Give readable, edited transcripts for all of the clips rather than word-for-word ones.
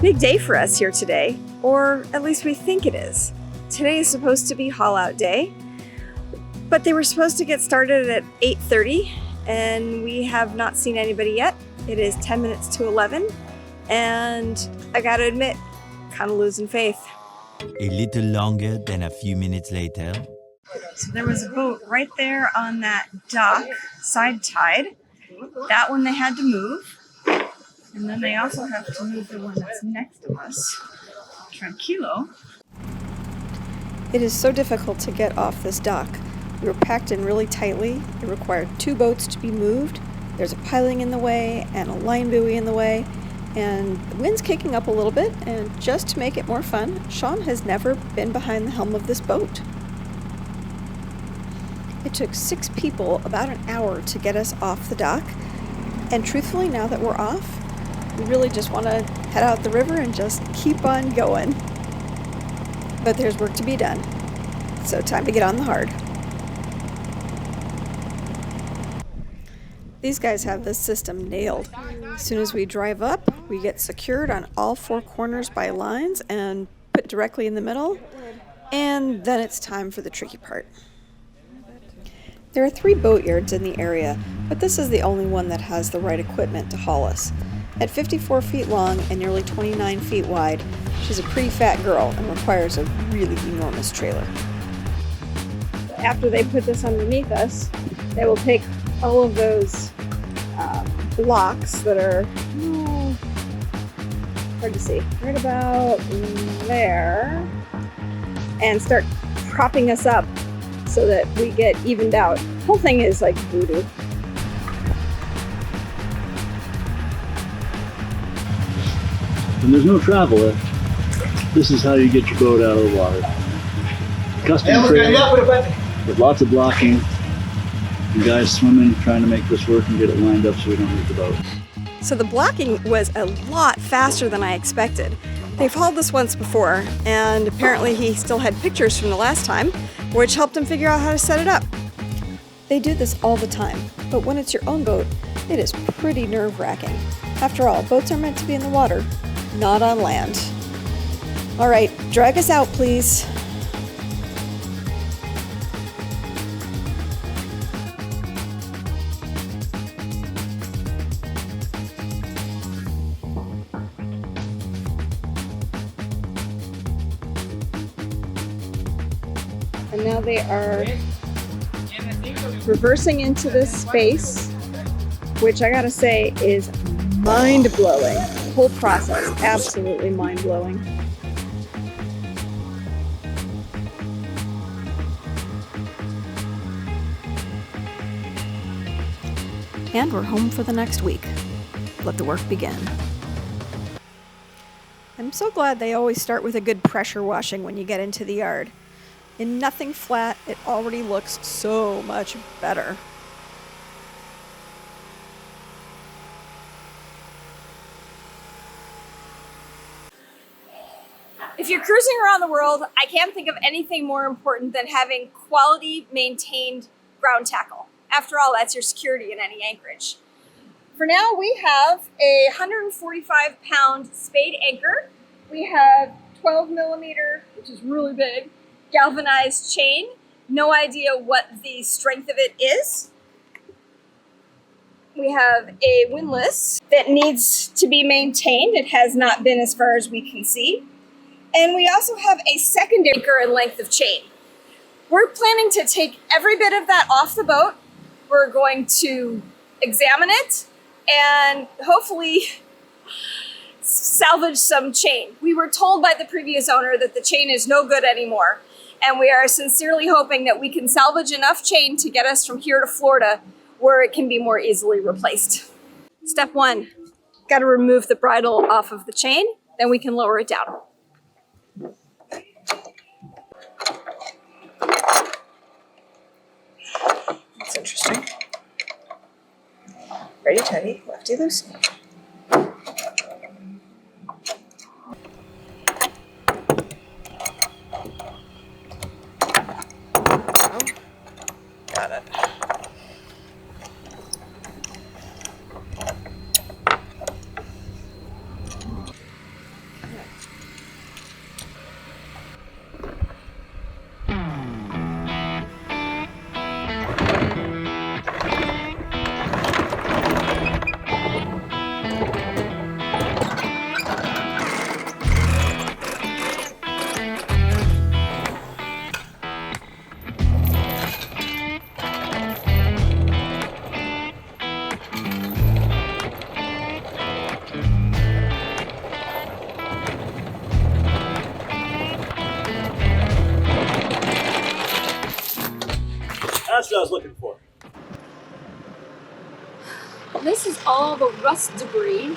Big day for us here today, or at least we think it is. Today is supposed to be haul out day, but they were supposed to get started at 8:30 and we have not seen anybody yet. It is 10 minutes to 11 and I gotta admit, kind of losing faith. A little longer than a few minutes later. So there was a boat right there on that dock, side tide. That one they had to move. And then they also have to move the one that's next to us, Tranquilo. It is so difficult to get off this dock. We were packed in really tightly. It required 2 boats to be moved. There's a piling in the way and a line buoy in the way. And the wind's kicking up a little bit. And just to make it more fun, Shawn has never been behind the helm of this boat. It took 6 people about an hour to get us off the dock. And truthfully, now that we're off, we really just want to head out the river and just keep on going. But there's work to be done. So time to get on the hard. These guys have this system nailed. As soon as we drive up, we get secured on all 4 corners by lines and put directly in the middle. And then it's time for the tricky part. There are 3 boatyards in the area, but this is the only one that has the right equipment to haul us. At 54 feet long and nearly 29 feet wide, she's a pretty fat girl and requires a really enormous trailer. After they put this underneath us, they will take all of those blocks that are hard to see, right about there, and start propping us up so that we get evened out. The whole thing is like voodoo. When there's no travel left, this is how you get your boat out of the water. Custom crane with lots of blocking, and guys swimming, trying to make this work and get it lined up so we don't lose the boat. So the blocking was a lot faster than I expected. They've hauled this once before, and apparently he still had pictures from the last time, which helped him figure out how to set it up. They do this all the time, but when it's your own boat, it is pretty nerve-wracking. After all, boats are meant to be in the water, not on land. All right, drag us out, please. And now they are reversing into this space, which I gotta say is mind-blowing. The whole process, absolutely mind-blowing. And we're home for the next week. Let the work begin. I'm so glad they always start with a good pressure washing when you get into the yard. In nothing flat, it already looks so much better. If you're cruising around the world, I can't think of anything more important than having quality maintained ground tackle. After all, that's your security in any anchorage. For now, we have a 145-pound spade anchor. We have 12 millimeter, which is really big, galvanized chain. No idea what the strength of it is. We have a windlass that needs to be maintained. It has not been as far as we can see. And we also have a secondary anchor and length of chain. We're planning to take every bit of that off the boat. We're going to examine it and hopefully salvage some chain. We were told by the previous owner that the chain is no good anymore. And we are sincerely hoping that we can salvage enough chain to get us from here to Florida where it can be more easily replaced. Step 1, got to remove the bridle off of the chain, then we can lower it down. That's interesting. Righty tighty, lefty loosey. Got it. That's what I was looking for. This is all the rust debris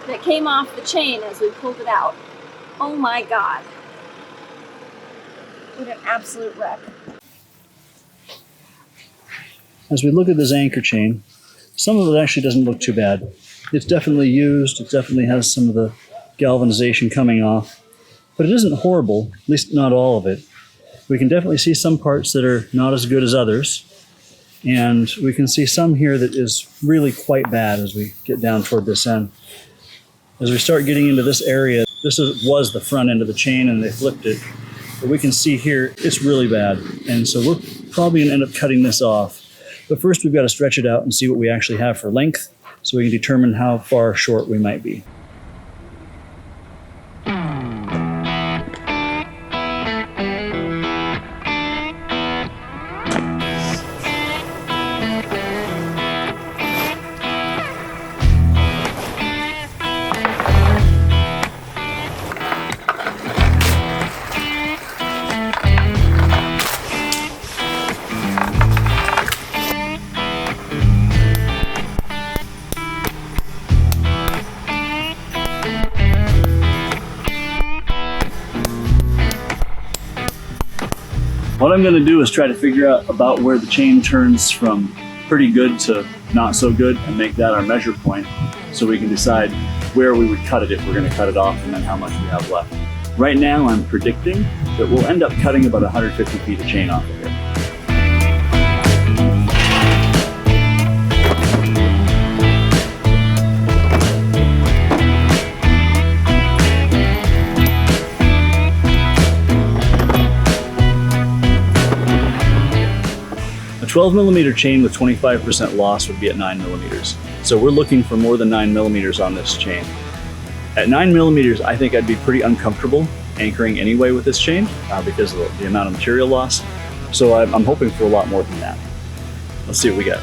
that came off the chain as we pulled it out. Oh my God. What an absolute wreck. As we look at this anchor chain, some of it actually doesn't look too bad. It's definitely used, it definitely has some of the galvanization coming off, but it isn't horrible, at least not all of it. We can definitely see some parts that are not as good as others, and we can see some here that is really quite bad as we get down toward this end. As we start getting into this area, was the front end of the chain and they flipped it, but we can see here it's really bad, and so we're probably going to end up cutting this off. But first we've got to stretch it out and see what we actually have for length so we can determine how far short we might be. What I'm going to do is try to figure out about where the chain turns from pretty good to not so good and make that our measure point so we can decide where we would cut it if we're going to cut it off and then how much we have left. Right now I'm predicting that we'll end up cutting about 150 feet of chain off of it. A 12 millimeter chain with 25% loss would be at 9 millimeters. So we're looking for more than 9 millimeters on this chain. At 9 millimeters, I think I'd be pretty uncomfortable anchoring anyway with this chain because of the amount of material loss. So I'm hoping for a lot more than that. Let's see what we get.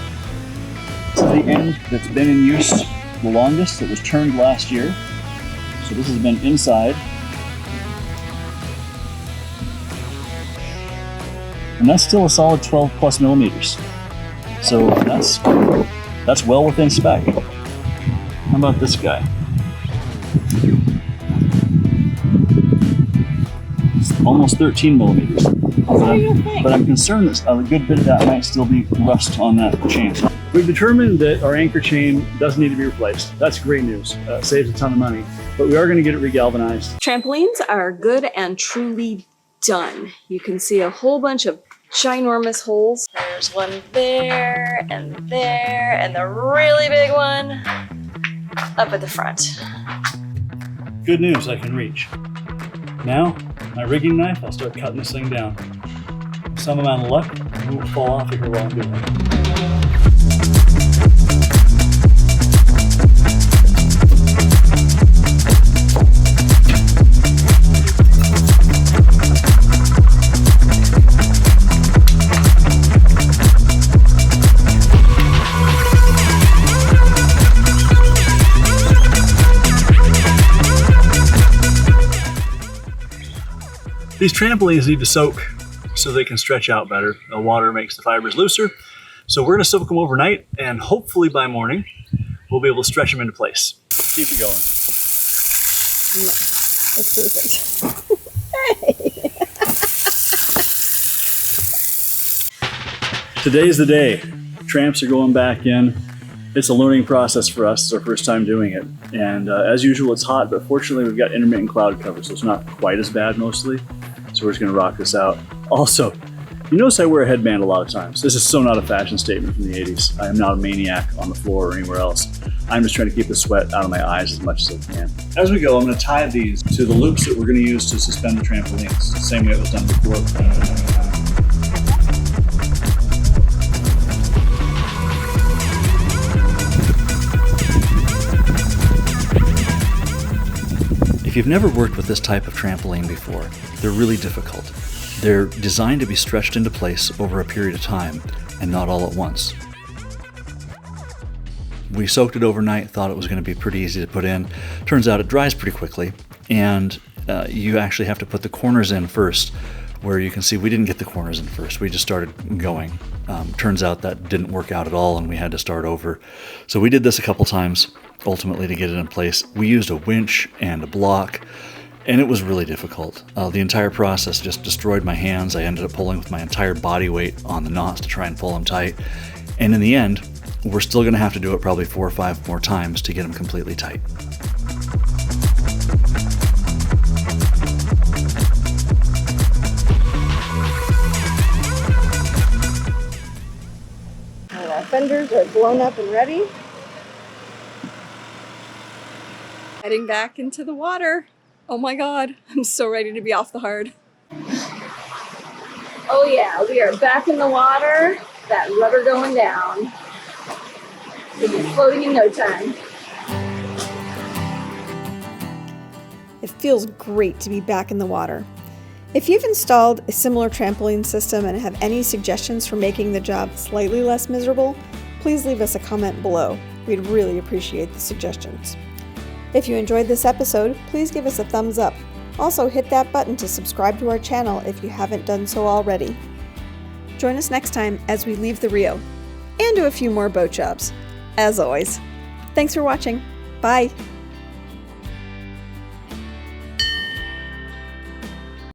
This is the end that's been in use the longest. It was turned last year. So this has been inside. And that's still a solid 12 plus millimeters. So that's well within spec. How about this guy? It's almost 13 millimeters. But I'm concerned that a good bit of that might still be rust on that chain. We've determined that our anchor chain does need to be replaced. That's great news. Saves a ton of money. But we are going to get it regalvanized. Trampolines are good and truly done. You can see a whole bunch of ginormous holes. There's one there, and the really big one up at the front. Good news, I can reach. Now, my rigging knife, I'll start cutting this thing down. Some amount of luck, and it won't fall off of here while I'm doing it. These trampolines need to soak so they can stretch out better. The water makes the fibers looser. So we're gonna soak them overnight and hopefully by morning, we'll be able to stretch them into place. Keep it going. It's perfect. Today's the day. Tramps are going back in. It's a learning process for us. It's our first time doing it. And as usual, it's hot, but fortunately we've got intermittent cloud cover, so it's not quite as bad mostly. So we're just gonna rock this out. Also, you notice I wear a headband a lot of times. This is so not a fashion statement from the 80s. I am not a maniac on the floor or anywhere else. I'm just trying to keep the sweat out of my eyes as much as I can. As we go, I'm gonna tie these to the loops that we're gonna use to suspend the trampolines, the same way it was done before. If you've never worked with this type of trampoline before, they're really difficult. They're designed to be stretched into place over a period of time and not all at once. We soaked it overnight, thought it was going to be pretty easy to put in. Turns out it dries pretty quickly, and you actually have to put the corners in first where you can see we didn't get the corners in first. We just started going. Turns out that didn't work out at all, and we had to start over. So we did this a couple times, ultimately, to get it in place. We used a winch and a block, and it was really difficult. The entire process just destroyed my hands. I ended up pulling with my entire body weight on the knots to try and pull them tight. And in the end, we're still going to have to do it probably 4 or 5 more times to get them completely tight. Our fenders are blown up and ready. Heading back into the water. Oh my God, I'm so ready to be off the hard. Oh yeah, we are back in the water. That rudder going down. We'll be floating in no time. It feels great to be back in the water. If you've installed a similar trampoline system and have any suggestions for making the job slightly less miserable, please leave us a comment below. We'd really appreciate the suggestions. If you enjoyed this episode, please give us a thumbs up. Also, hit that button to subscribe to our channel if you haven't done so already. Join us next time as we leave the Rio and do a few more boat jobs. As always, thanks for watching. Bye.